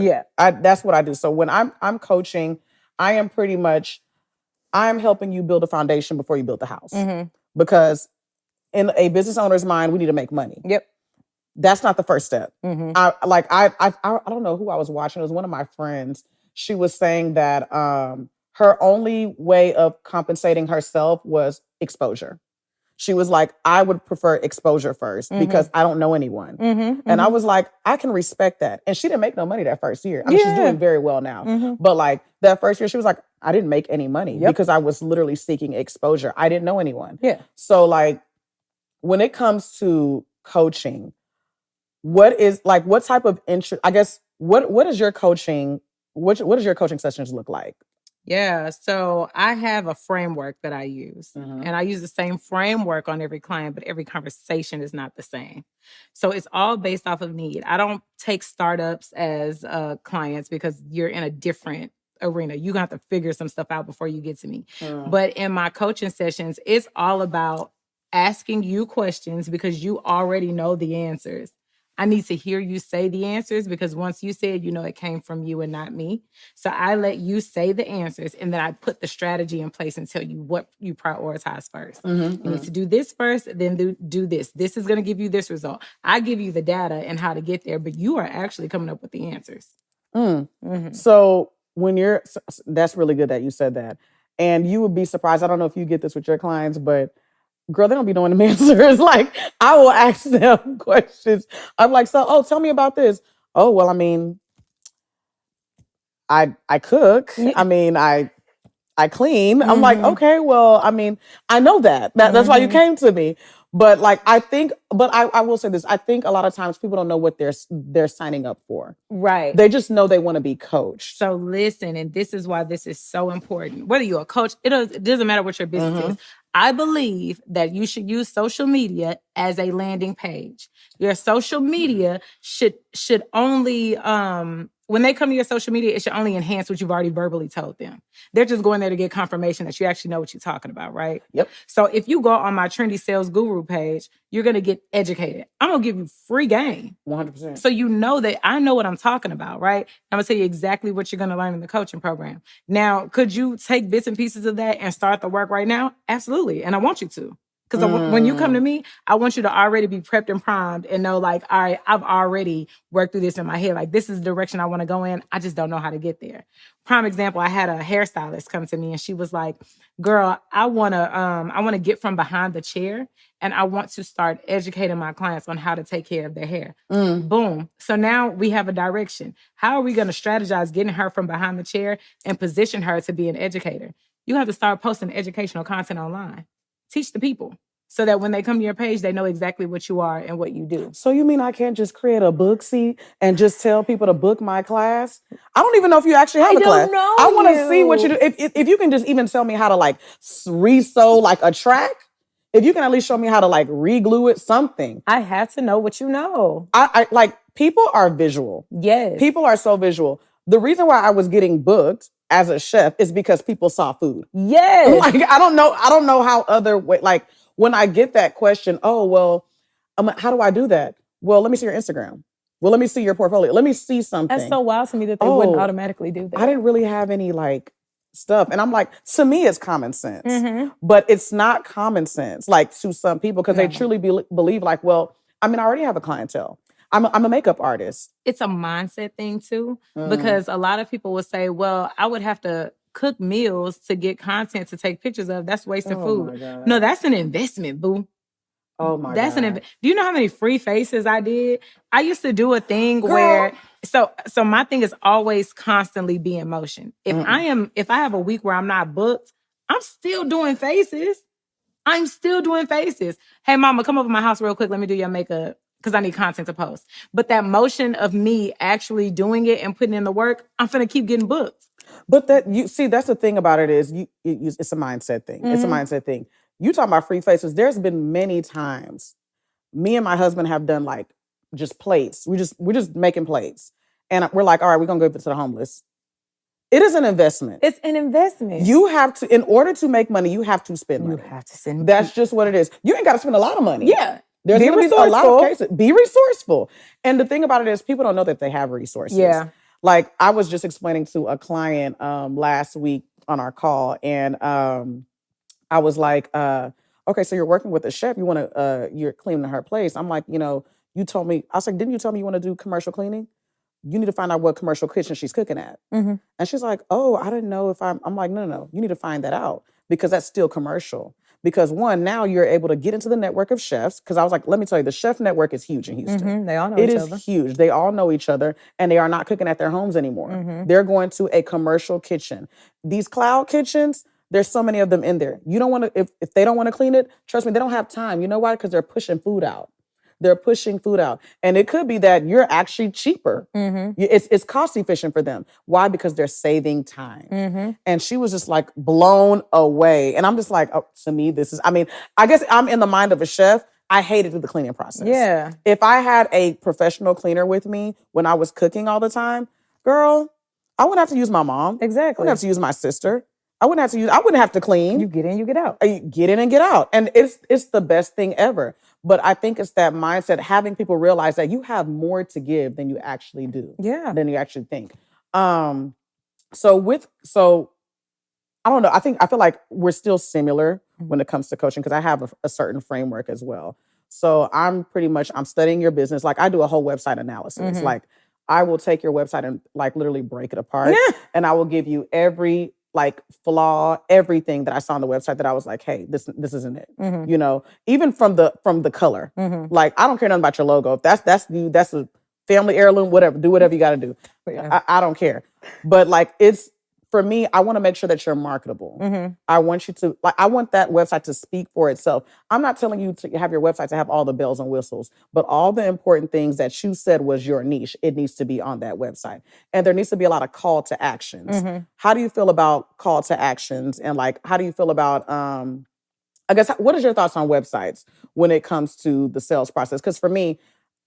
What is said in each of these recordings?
Yeah. That's what I do. So when I'm coaching, I'm helping you build a foundation before you build the house. Because in a business owner's mind, we need to make money. Yep. That's not the first step. I don't know who I was watching. It was one of my friends. She was saying that her only way of compensating herself was exposure. She was like, I would prefer exposure first because I don't know anyone. And I was like, I can respect that. And she didn't make no money that first year. I mean, she's doing very well now. But like that first year, she was like, I didn't make any money because I was literally seeking exposure. I didn't know anyone. Yeah. So like when it comes to coaching, what type of interest, I guess, what is your coaching, what does your coaching sessions look like? Yeah, so I have a framework that I use, and I use the same framework on every client, but every conversation is not the same. So it's all based off of need. I don't take startups as clients because you're in a different arena. You're going to have to figure some stuff out before you get to me. But in my coaching sessions, it's all about asking you questions because you already know the answers. I need to hear you say the answers because once you say it, you know it came from you and not me. So I let you say the answers and then I put the strategy in place and tell you what you prioritize first. You need to do this first, then do this. This is going to give you this result. I give you the data and how to get there, but you are actually coming up with the answers. So that's really good that you said that. And you would be surprised. I don't know if you get this with your clients, but girl, they don't be knowing the answers. Like, I will ask them questions. I'm like, tell me about this. Oh, well, I mean, I cook. I mean, I clean. I'm like, okay, well, I mean, I know that. That's why you came to me. But like, I will say this. I think a lot of times people don't know what they're signing up for. Right. They just know they want to be coached. So listen, and this is why this is so important. Whether you're a coach, it doesn't matter what your business is. I believe that you should use social media as a landing page. Your social media should only when they come to your social media, it should only enhance what you've already verbally told them. They're just going there to get confirmation that you actually know what you're talking about, right? Yep. So if you go on my Trendy Sales Guru page, you're going to get educated. I'm going to give you free game. 100%. So you know that I know what I'm talking about, right? I'm going to tell you exactly what you're going to learn in the coaching program. Now, could you take bits and pieces of that and start the work right now? Absolutely. And I want you to. Because when you come to me, I want you to already be prepped and primed and know like, all right, I've already worked through this in my head. Like, this is the direction I want to go in. I just don't know how to get there. Prime example, I had a hairstylist come to me and she was like, girl, I want to get from behind the chair and I want to start educating my clients on how to take care of their hair. Boom. So now we have a direction. How are we going to strategize getting her from behind the chair and position her to be an educator? You have to start posting educational content online. Teach the people so that when they come to your page, they know exactly what you are and what you do. So you mean I can't just create a Booksy and just tell people to book my class? I don't even know if you actually have a class. I want to see what you do. If you can just even tell me how to like re-sew like a track, if you can at least show me how to like re-glue it, something. I have to know what you know. I like people are visual. Yes. People are so visual. The reason why I was getting booked as a chef is because people saw food. Yes. Like, I don't know how other way, like when I get that question, oh, well, how do I do that? Well, let me see your Instagram. Well, let me see your portfolio. Let me see something. That's so wild to me that they wouldn't automatically do that. I didn't really have any like stuff. And I'm like, to me, it's common sense, but it's not common sense, like to some people, because they truly believe like, well, I mean, I already have a clientele. I'm a makeup artist. It's a mindset thing too, because a lot of people will say, well, I would have to cook meals to get content to take pictures of. That's wasting food. No, that's an investment, boo. Oh my God. Do you know how many free faces I did? I used to do a thing where, so my thing is always constantly be in motion. If I have a week where I'm not booked, I'm still doing faces. Hey mama, come over to my house real quick. Let me do your makeup. Because I need content to post. But that motion of me actually doing it and putting in the work, I'm finna keep getting booked. But that's the thing about it is it's a mindset thing. It's a mindset thing. You talking about free faces. There's been many times me and my husband have done like just plates. We're just making plates. And we're like, all right, we're gonna give it to the homeless. It is an investment. It's an investment. You have to, in order to make money, you have to spend money. You have to spend money. That's just what it is. You ain't gotta spend a lot of money. Yeah. There's going to be a lot of cases. Be resourceful. And the thing about it is people don't know that they have resources. Yeah. Like I was just explaining to a client last week on our call, and I was like, okay, so you're working with a chef. You want to, you're cleaning her place. I'm like, you told me, I was like, didn't you tell me you want to do commercial cleaning? You need to find out what commercial kitchen she's cooking at. Mm-hmm. And she's like, oh, I didn't know if I'm like, no. You need to find that out because that's still commercial. Because one, now you're able to get into the network of chefs. Because I was like, let me tell you, the chef network is huge in Houston. Mm-hmm. They all know It each is other. huge. They all know each other, and they are not cooking at their homes anymore. Mm-hmm. They're going to a commercial kitchen. These cloud kitchens, there's so many of them in there. You don't want to, if they don't want to clean it, trust me, they don't have time. You know why? Because they're pushing food out. They're pushing food out. And it could be that you're actually cheaper. Mm-hmm. It's cost efficient for them. Why? Because they're saving time. Mm-hmm. And she was just like blown away. And I'm just like, oh, to me, this is, I guess I'm in the mind of a chef. I hated the cleaning process. Yeah. If I had a professional cleaner with me when I was cooking all the time, girl, I wouldn't have to use my mom. Exactly. I wouldn't have to use my sister. I wouldn't have to clean. You get in, you get out. Get in and get out. And it's the best thing ever. But I think it's that mindset, having people realize that you have more to give than you actually do. Yeah. Than you actually think. So I don't know. I feel like we're still similar when it comes to coaching because I have a certain framework as well. So I'm studying your business. Like I do a whole website analysis. Mm-hmm. Like I will take your website and like literally break it apart. And I will give you every like flaw, everything that I saw on the website that I was like, hey, this isn't it. Mm-hmm. Even from the color. Mm-hmm. Like I don't care nothing about your logo. If that's a family heirloom, whatever. Do whatever you got to do. Yeah. I don't care. But like it's for me, I want to make sure that you're marketable. Mm-hmm. I want you to I want that website to speak for itself. I'm not telling you to have your website to have all the bells and whistles, but all the important things that you said was your niche, it needs to be on that website. And there needs to be a lot of call to actions. Mm-hmm. How do you feel about call to actions? And like, how do you feel about, I guess, what is your thoughts on websites when it comes to the sales process? Because for me,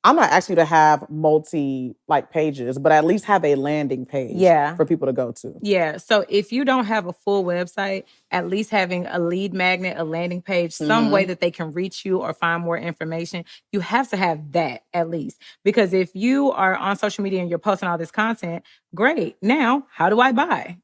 I'm not asking you to have multi pages, but at least have a landing page for people to go to. Yeah. So if you don't have a full website, at least having a lead magnet, a landing page, some way that they can reach you or find more information, you have to have that at least. Because if you are on social media and you're posting all this content, great. Now, how do I buy?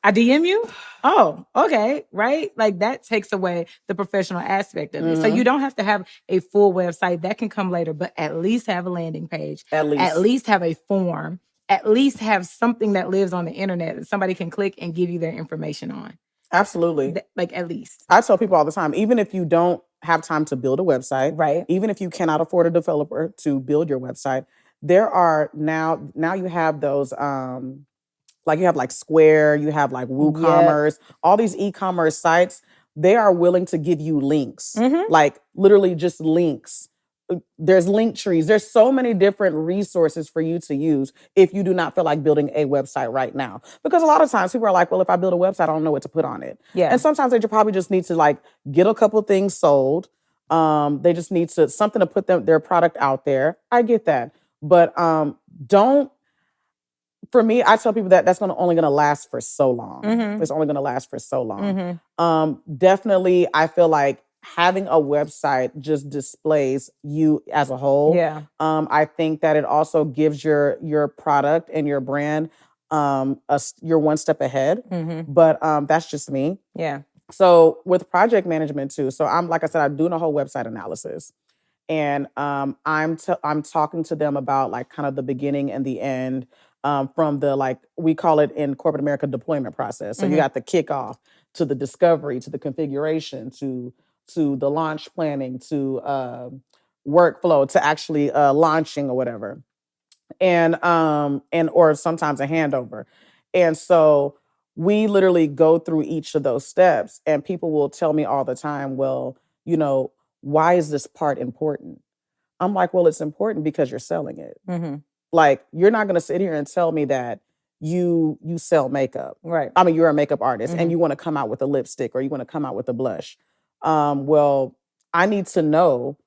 I DM you? Oh, okay, right? Like that takes away the professional aspect of it. So you don't have to have a full website. That can come later, but at least have a landing page. At least have a form. At least have something that lives on the internet that somebody can click and give you their information on. Absolutely. Like at least. I tell people all the time, even if you don't have time to build a website, right? Even if you cannot afford a developer to build your website, there are now you have those like you have like Square, you have like WooCommerce, all these e-commerce sites, they are willing to give you links, like literally just links. There's link trees. There's so many different resources for you to use if you do not feel like building a website right now. Because a lot of times people are like, well, if I build a website, I don't know what to put on it. Yeah. And sometimes they probably just need to like get a couple things sold. They just need something to put their product out there. I get that. But for me, I tell people that that's only going to last for so long. It's only going to last for so long. Definitely, I feel like having a website just displays you as a whole. Yeah. I think that it also gives your product and your brand you're one step ahead. But that's just me. Yeah. So with project management too. So I'm doing a whole website analysis. And I'm talking to them about like kind of the beginning and the end. From the we call it in corporate America deployment process. So you got the kickoff to the discovery, to the configuration, to the launch planning, to workflow, to actually launching or whatever, and or sometimes a handover. And so we literally go through each of those steps, and people will tell me all the time, well, why is this part important? I'm like, well, it's important because you're selling it. Like, you're not going to sit here and tell me that you sell makeup. Right. I mean, you're a makeup artist and you want to come out with a lipstick or you want to come out with a blush. Well, I need to know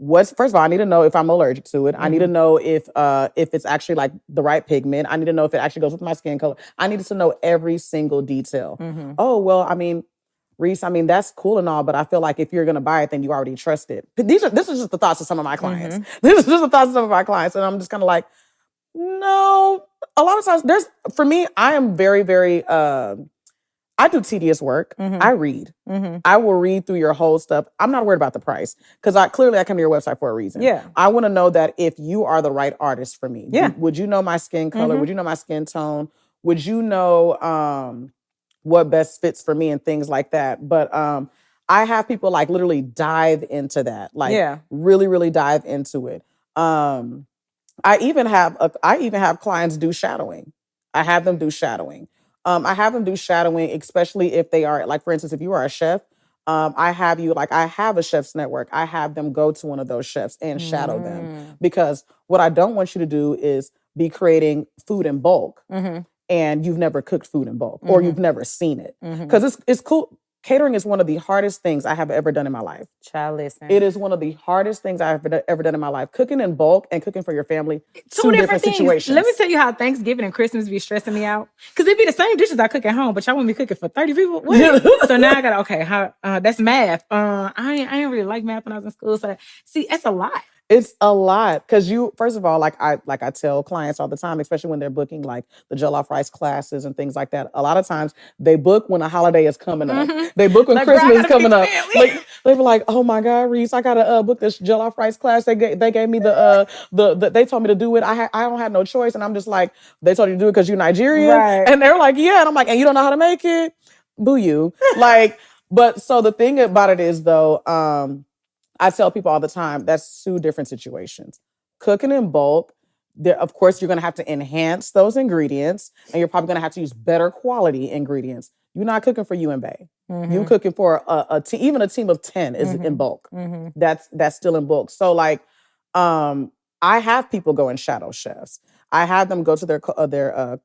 first of all, I need to know if I'm allergic to it. I need to know if it's actually like the right pigment. I need to know if it actually goes with my skin color. I need to know every single detail. Oh, well, I mean, Reese, that's cool and all, but I feel like if you're going to buy it, then you already trust it. This is just the thoughts of some of my clients. This is just the thoughts of some of my clients. And I'm just kind of like, No, a lot of times for me, I am very, very, I do tedious work. Mm-hmm. I read. Mm-hmm. I will read through your whole stuff. I'm not worried about the price because I come to your website for a reason. Yeah. I want to know that if you are the right artist for me. Yeah. Would you know my skin color? Mm-hmm. Would you know my skin tone? Would you know what best fits for me and things like that? But I have people like literally dive into that, like really, really dive into it. I even have clients do shadowing. I have them do shadowing. I have them do shadowing, especially if they are, like, for instance, if you are a chef, I have a chef's network. I have them go to one of those chefs and shadow them, because what I don't want you to do is be creating food in bulk and you've never cooked food in bulk or you've never seen it. Because it's cool. Catering is one of the hardest things I have ever done in my life. Child, listen. It is one of the hardest things I've ever done in my life. Cooking in bulk and cooking for your family, two different situations. Let me tell you how Thanksgiving and Christmas be stressing me out. Because it'd be the same dishes I cook at home, but y'all want me cooking for 30 people? So now I gotta, that's math. I didn't really like math when I was in school. So see, that's a lot. It's a lot because first of all, like I tell clients all the time, especially when they're booking like the jollof rice classes and things like that. A lot of times they book when a holiday is coming up. They book when Christmas is coming up. Like they were like, "Oh my God, Reese, I gotta book this jollof rice class." They gave me the they told me to do it. I don't have no choice, and I'm just like, they told you to do it because you're Nigerian, right? And they're like, "Yeah," and I'm like, "And you don't know how to make it? Boo you!" Like, but so the thing about it is though. I tell people all the time, that's two different situations. Cooking in bulk, of course, you're going to have to enhance those ingredients, and you're probably going to have to use better quality ingredients. You're not cooking for you and Bae. You're cooking for even a team of 10 is in bulk. That's still in bulk. So like, I have people go and shadow chefs. I have them go to their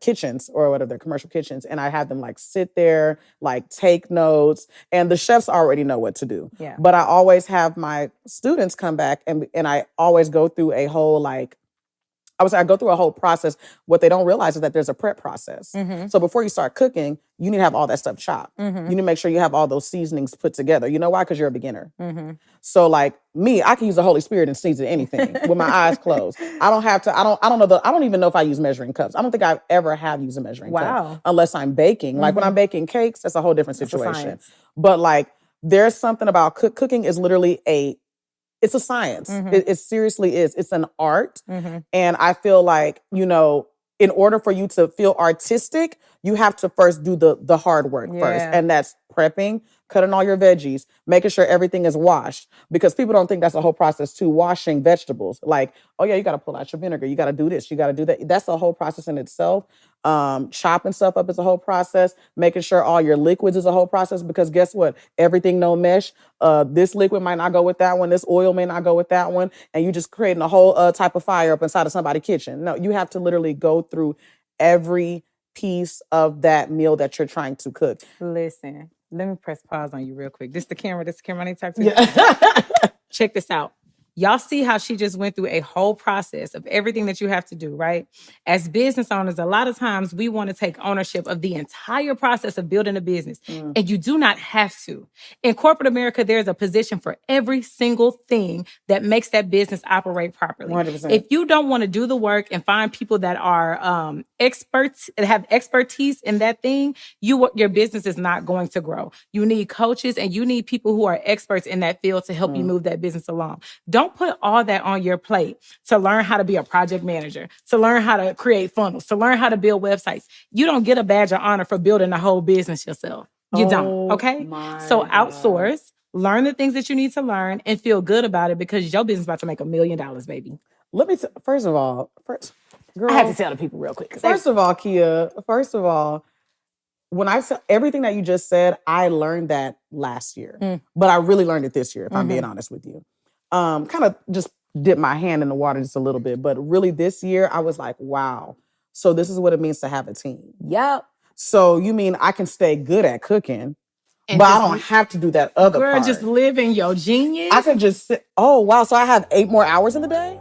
kitchens or whatever, their commercial kitchens, and I have them like sit there, like take notes, and the chefs already know what to do. Yeah. But I always have my students come back and I always go through a whole I go through a whole process. What they don't realize is that there's a prep process. So before you start cooking, you need to have all that stuff chopped. You need to make sure you have all those seasonings put together. You know why? Because you're a beginner. So like me, I can use the Holy Spirit and season anything with my eyes closed. I don't have to. I don't even know if I use measuring cups. I don't think I ever have used a measuring cup unless I'm baking. Like when I'm baking cakes, that's a whole different situation. But like there's something about cooking is literally it's a science. It seriously is. It's an art. And I feel like, in order for you to feel artistic, you have to first do the hard work first. And that's prepping, cutting all your veggies, making sure everything is washed. Because people don't think that's a whole process too, washing vegetables. Like, oh yeah, you got to pull out your vinegar. You got to do this. You got to do that. That's a whole process in itself. Chopping stuff up is a whole process. Making sure all your liquids is a whole process, because guess what? Everything no mesh. This liquid might not go with that one. This oil may not go with that one. And you just creating a whole type of fire up inside of somebody's kitchen. No, you have to literally go through every piece of that meal that you're trying to cook. Listen, let me press pause on you real quick. This the camera I need to talk to you. Yeah. Check this out. Y'all see how she just went through a whole process of everything that you have to do, right? As business owners, a lot of times we want to take ownership of the entire process of building a business, and you do not have to. In corporate America, there's a position for every single thing that makes that business operate properly. 100%. If you don't want to do the work and find people that are experts and have expertise in that thing, your business is not going to grow. You need coaches and you need people who are experts in that field to help you move that business along. Don't put all that on your plate to learn how to be a project manager, to learn how to create funnels, to learn how to build websites. You don't get a badge of honor for building the whole business yourself. You don't, okay? So outsource, learn the things that you need to learn, and feel good about it, because your business is about to make $1 million, baby. Let me, first of all, girl, I have to tell the people real quick. First of all, Kia, when I said everything that you just said, I learned that last year, but I really learned it this year, if I'm being honest with you. Kind of just dip my hand in the water just a little bit, but really this year I was like, wow. So this is what it means to have a team. Yep. So you mean I can stay good at cooking, but I don't have to do that other part. Girl, just live in your genius. I can just sit. Oh, wow. So I have 8 more hours in the day?